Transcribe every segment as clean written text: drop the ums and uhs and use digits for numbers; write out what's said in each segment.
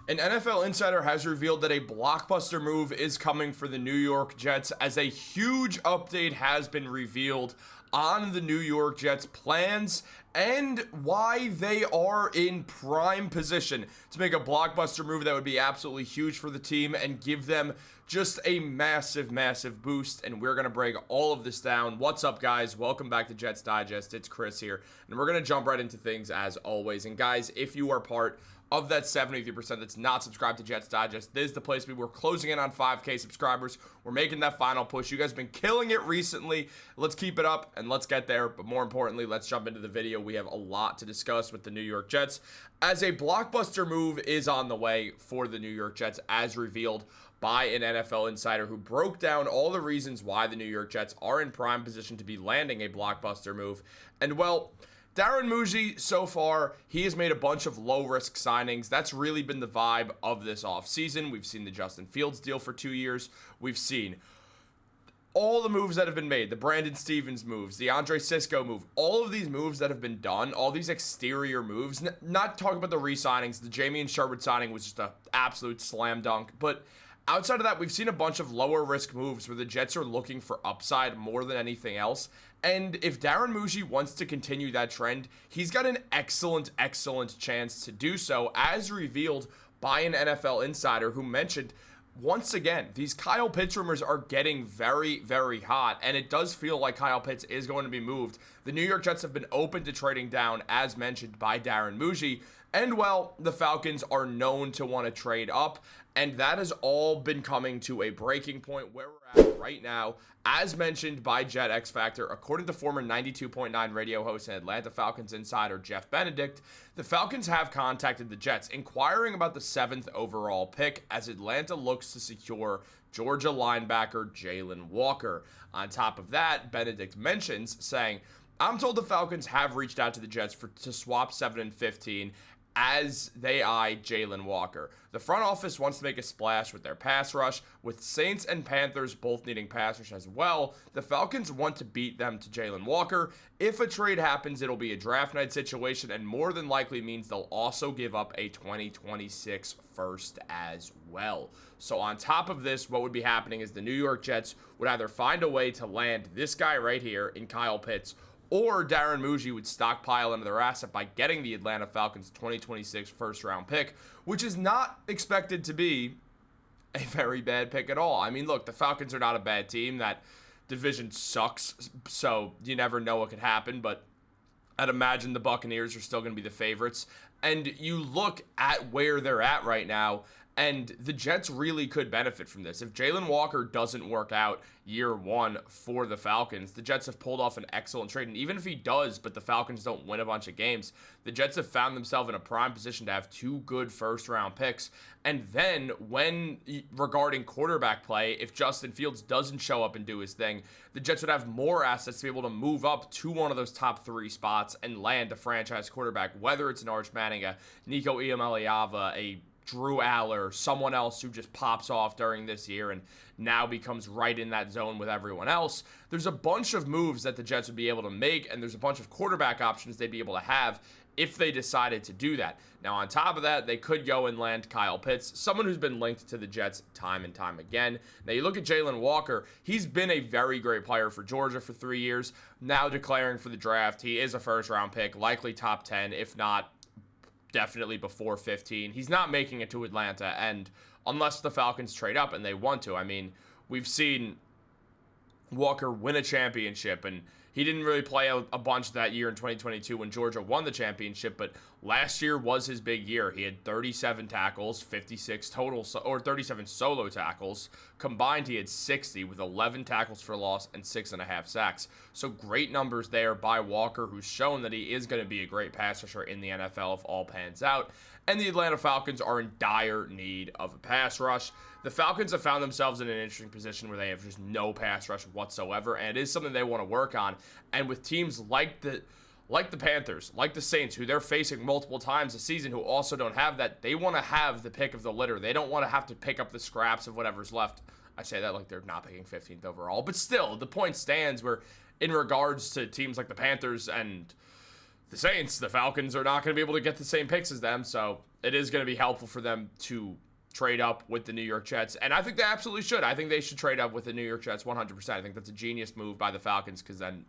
An NFL insider has revealed that a blockbuster move is coming for the New York Jets, as a huge update has been revealed on the New York Jets' plans and why they are in prime position to make a blockbuster move that would be absolutely huge for the team and give them just a massive boost. And we're going to break all of this down. What's up, guys? Welcome back to Jets Digest. It's Chris here, and we're going to jump right into things as always. And guys, if you are part of that 73% that's not subscribed to Jets Digest, this is the place we're closing in on 5K subscribers. We're making that final push. You guys have been killing it recently. Let's keep it up and let's get there. But more importantly, let's jump into the video. We have a lot to discuss with the New York Jets, as a blockbuster move is on the way for the New York Jets, as revealed by an NFL insider who broke down all the reasons why the New York Jets are in prime position to be landing a blockbuster move. And well, Darren Mougey, so far, he has made a bunch of low-risk signings. That's really been the vibe of this offseason. We've seen the Justin Fields deal for 2 years. We've seen all the moves that have been made, the Brandon Stevens moves, the Andre Sisco move, all of these moves that have been done, all these exterior moves, not talking about the re-signings. The Jamie and Sherwood signing was just an absolute slam dunk, but outside of that, we've seen a bunch of lower risk moves where the Jets are looking for upside more than anything else. And if Darren Mougey wants to continue that trend, he's got an excellent chance to do so, as revealed by an NFL insider who mentioned, once again, these Kyle Pitts rumors are getting very hot, and it does feel like Kyle Pitts is going to be moved. The New York Jets have been open to trading down, as mentioned by Darren Mougey. And well, the Falcons are known to want to trade up, and that has all been coming to a breaking point where we're at right now. As mentioned by Jet X Factor, according to former 92.9 radio host and Atlanta Falcons insider Jeff Benedict, the Falcons have contacted the Jets inquiring about the 7th overall pick, as Atlanta looks to secure Georgia linebacker Jalen Walker. On top of that, Benedict mentions saying, "I'm told the Falcons have reached out to the Jets to swap 7 and 15 as they eye Jalen Walker. The front office wants to make a splash with their pass rush, with Saints and Panthers both needing pass rush as well. The Falcons want to beat them to Jalen Walker. If a trade happens, it'll be a draft night situation, and more than likely means they'll also give up a 2026 first as well." So on top of this, what would be happening is the New York Jets would either find a way to land this guy right here in Kyle Pitts, or Darren Mougey would stockpile into their asset by getting the Atlanta Falcons 2026 first-round pick, which is not expected to be a very bad pick at all. I mean, look, the Falcons are not a bad team. That division sucks, so you never know what could happen, but I'd imagine the Buccaneers are still going to be the favorites. And you look at where they're at right now, and the Jets really could benefit from this. If Jalen Walker doesn't work out year one for the Falcons, the Jets have pulled off an excellent trade. And even if he does, but the Falcons don't win a bunch of games, the Jets have found themselves in a prime position to have 2 good first-round picks. And then regarding quarterback play, if Justin Fields doesn't show up and do his thing, the Jets would have more assets to be able to move up to one of those top 3 spots and land a franchise quarterback, whether it's an Arch Manning, a Nico Iamaleava, a Drew Aller, someone else who just pops off during this year and now becomes right in that zone with everyone else. There's a bunch of moves that the Jets would be able to make, and there's a bunch of quarterback options they'd be able to have if they decided to do that. Now, on top of that, they could go and land Kyle Pitts, someone who's been linked to the Jets time and time again. Now, you look at Jalen Walker, he's been a very great player for Georgia for 3 years, now declaring for the draft. He is a first-round pick, likely top 10, if not definitely before 15. He's not making it to Atlanta, and unless the Falcons trade up and they want to. I mean, we've seen Walker win a championship, and he didn't really play a bunch that year in 2022 when Georgia won the championship, but last year was his big year. He had 37 tackles, 56 total, or 37 solo tackles. Combined, he had 60 with 11 tackles for loss and 6.5 sacks. So great numbers there by Walker, who's shown that he is going to be a great pass rusher in the NFL if all pans out. And the Atlanta Falcons are in dire need of a pass rush. The Falcons have found themselves in an interesting position where they have just no pass rush whatsoever, and it is something they want to work on. And with teams like the Panthers, like the Saints, who they're facing multiple times this season, who also don't have that, they want to have the pick of the litter. They don't want to have to pick up the scraps of whatever's left. I say that like they're not picking 15th overall, but still, the point stands where in regards to teams like the Panthers and the Saints, the Falcons are not going to be able to get the same picks as them, so it is going to be helpful for them to trade up with the New York Jets. And I think they absolutely should. I think they should trade up with the New York Jets 100%. I think that's a genius move by the Falcons because then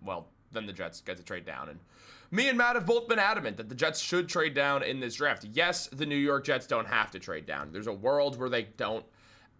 the Jets get to trade down. And me and Matt have both been adamant that the Jets should trade down in this draft. Yes, the New York Jets don't have to trade down. There's a world where they don't,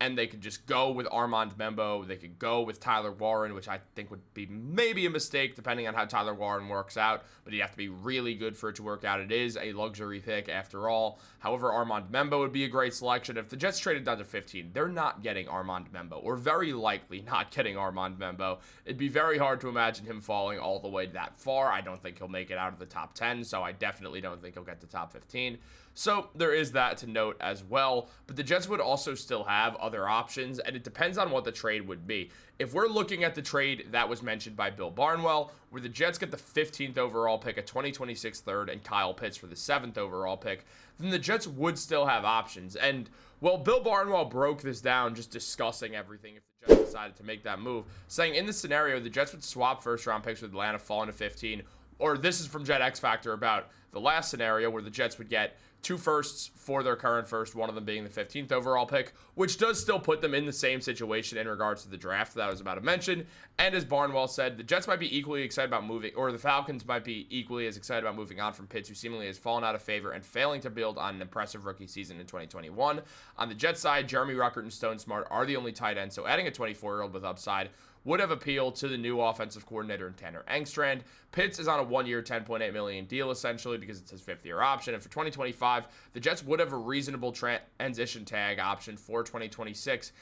and they could just go with Armand Membo. They could go with Tyler Warren, which I think would be maybe a mistake depending on how Tyler Warren works out, but he'd have to be really good for it to work out. It is a luxury pick after all. However, Armand Membo would be a great selection. If the Jets traded down to 15, they're not getting Armand Membo, or very likely not getting Armand Membo. It'd be very hard to imagine him falling all the way that far. I don't think he'll make it out of the top 10, so I definitely don't think he'll get to top 15. So there is that to note as well, but the Jets would also still have other options, and it depends on what the trade would be. If we're looking at the trade that was mentioned by Bill Barnwell, where the Jets get the 15th overall pick, a 2026 third, and Kyle Pitts for the 7th overall pick, then the Jets would still have options. And, well, Bill Barnwell broke this down just discussing everything if the Jets decided to make that move, saying in this scenario, the Jets would swap first-round picks with Atlanta, fall into 15, or this is from Jet X Factor about the last scenario where the Jets would get 2 firsts for their current first, one of them being the 15th overall pick, which does still put them in the same situation in regards to the draft that I was about to mention. And as Barnwell said, the Jets might be equally excited about moving, or the Falcons might be equally as excited about moving on from Pitts, who seemingly has fallen out of favor and failing to build on an impressive rookie season in 2021. On the Jets side, Jeremy Ruckert and Stone Smart are the only tight ends, so adding a 24-year-old with upside would have appealed to the new offensive coordinator in Tanner Engstrand. Pitts is on a 1-year, $10.8 million deal, essentially, because it's his 5th-year option. And for 2025, the Jets would have a reasonable transition tag option for 2026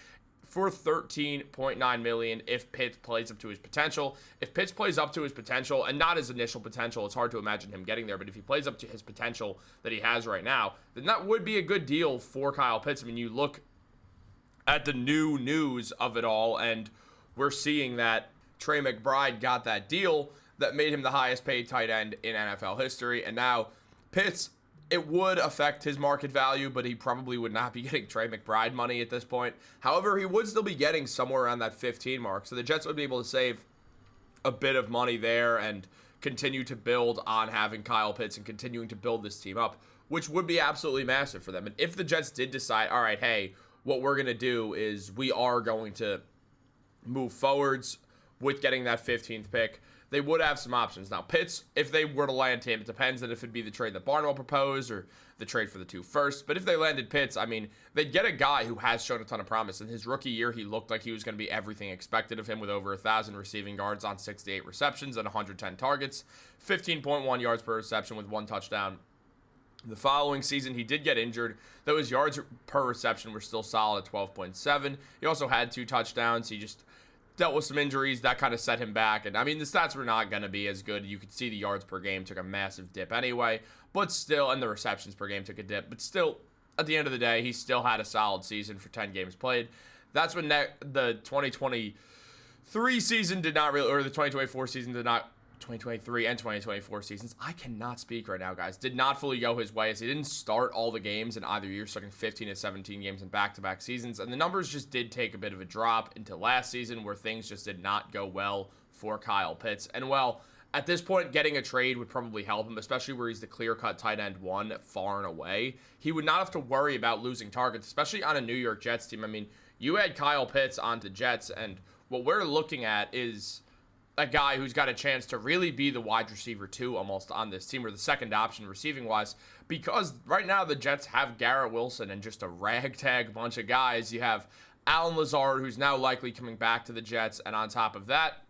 for $13.9 million if Pitts plays up to his potential. If Pitts plays up to his potential, and not his initial potential, it's hard to imagine him getting there, but if he plays up to his potential that he has right now, then that would be a good deal for Kyle Pitts. I mean, you look at the new news of it all, and we're seeing that Trey McBride got that deal that made him the highest paid tight end in NFL history. And now Pitts, it would affect his market value, but he probably would not be getting Trey McBride money at this point. However, he would still be getting somewhere around that 15 mark. So the Jets would be able to save a bit of money there and continue to build on having Kyle Pitts and continuing to build this team up, which would be absolutely massive for them. And if the Jets did decide, all right, hey, what we're going to do is we are going to move forwards with getting that 15th pick, they would have some options. Now, Pitts, if they were to land him, it depends on if it'd be the trade that Barnwell proposed or the trade for the 2 firsts. But if they landed Pitts, I mean, they'd get a guy who has shown a ton of promise. In his rookie year, he looked like he was going to be everything expected of him with over 1,000 receiving yards on 68 receptions and 110 targets, 15.1 yards per reception with 1 touchdown. The following season, he did get injured, though his yards per reception were still solid at 12.7. He also had 2 touchdowns. He just dealt with some injuries that kind of set him back. And I mean, the stats were not going to be as good. You could see the yards per game took a massive dip anyway, but still, and the receptions per game took a dip, but still, at the end of the day, he still had a solid season for 10 games played. That's when the 2023 season did not really, or the 2024 season did not, 2023 and 2024 seasons, I cannot speak right now, guys, did not fully go his way as he didn't start all the games in either year, starting 15 to 17 games in back-to-back seasons, and the numbers just did take a bit of a drop into last season where things just did not go well for Kyle Pitts. And well, at this point, getting a trade would probably help him, especially where he's the clear-cut tight end 1 far and away. He would not have to worry about losing targets, especially on a New York Jets team. I mean, you add Kyle Pitts onto Jets, and what we're looking at is a guy who's got a chance to really be the wide receiver 2 almost on this team, or the second option receiving-wise, because right now the Jets have Garrett Wilson and just a ragtag bunch of guys. You have Allen Lazard, who's now likely coming back to the Jets, and on top of that,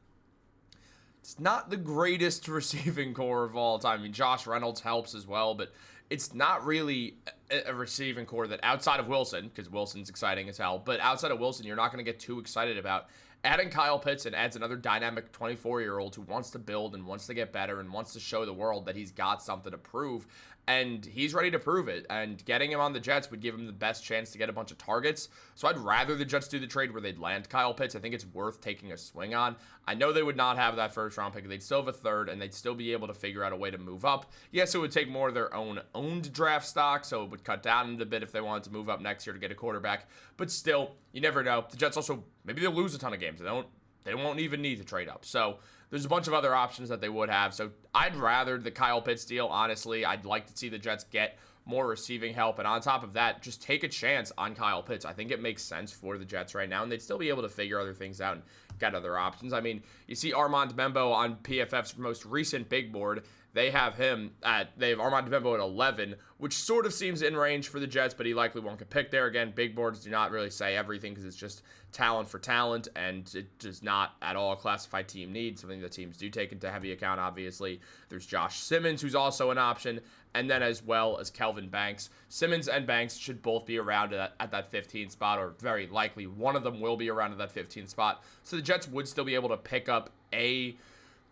it's not the greatest receiving core of all time. I mean, Josh Reynolds helps as well, but it's not really a receiving core that outside of Wilson, because Wilson's exciting as hell, but outside of Wilson, you're not going to get too excited about. Adding Kyle Pitts and adds another dynamic 24-year-old who wants to build and wants to get better and wants to show the world that he's got something to prove, and he's ready to prove it. And getting him on the Jets would give him the best chance to get a bunch of targets. So I'd rather the Jets do the trade where they'd land Kyle Pitts. I think it's worth taking a swing on. I know they would not have that first-round pick. They'd still have a third, and they'd still be able to figure out a way to move up. Yes, it would take more of their own owned draft stock, so it would cut down a bit if they wanted to move up next year to get a quarterback. But still, you never know. The Jets also, maybe they'll lose a ton of games. They won't even need to trade up. So there's a bunch of other options that they would have. So I'd rather the Kyle Pitts deal, honestly. I'd like to see the Jets get more receiving help. And on top of that, just take a chance on Kyle Pitts. I think it makes sense for the Jets right now, and they'd still be able to figure other things out and get other options. I mean, you see Armand Bembo on PFF's most recent big board. They have Armand Bembo at 11, which sort of seems in range for the Jets, but he likely won't get picked there. Again, big boards do not really say everything because it's just talent for talent, and it does not at all classify team needs, something that teams do take into heavy account, obviously. There's Josh Simmons, who's also an option, and then as well as Kelvin Banks. Simmons and Banks should both be around at that 15th spot, or very likely one of them will be around at that 15th spot. So the Jets would still be able to pick up a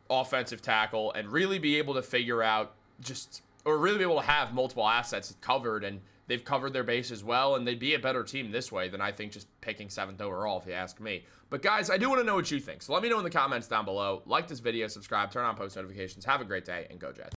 offensive tackle and really be able to figure out really be able to have multiple assets covered, and they've covered their base as well, and they'd be a better team this way than I think just picking 7th overall, if you ask me. But guys, I do want to know what you think, so let me know in the comments down below. Like this video, subscribe, turn on post notifications. Have a great day, and go Jets.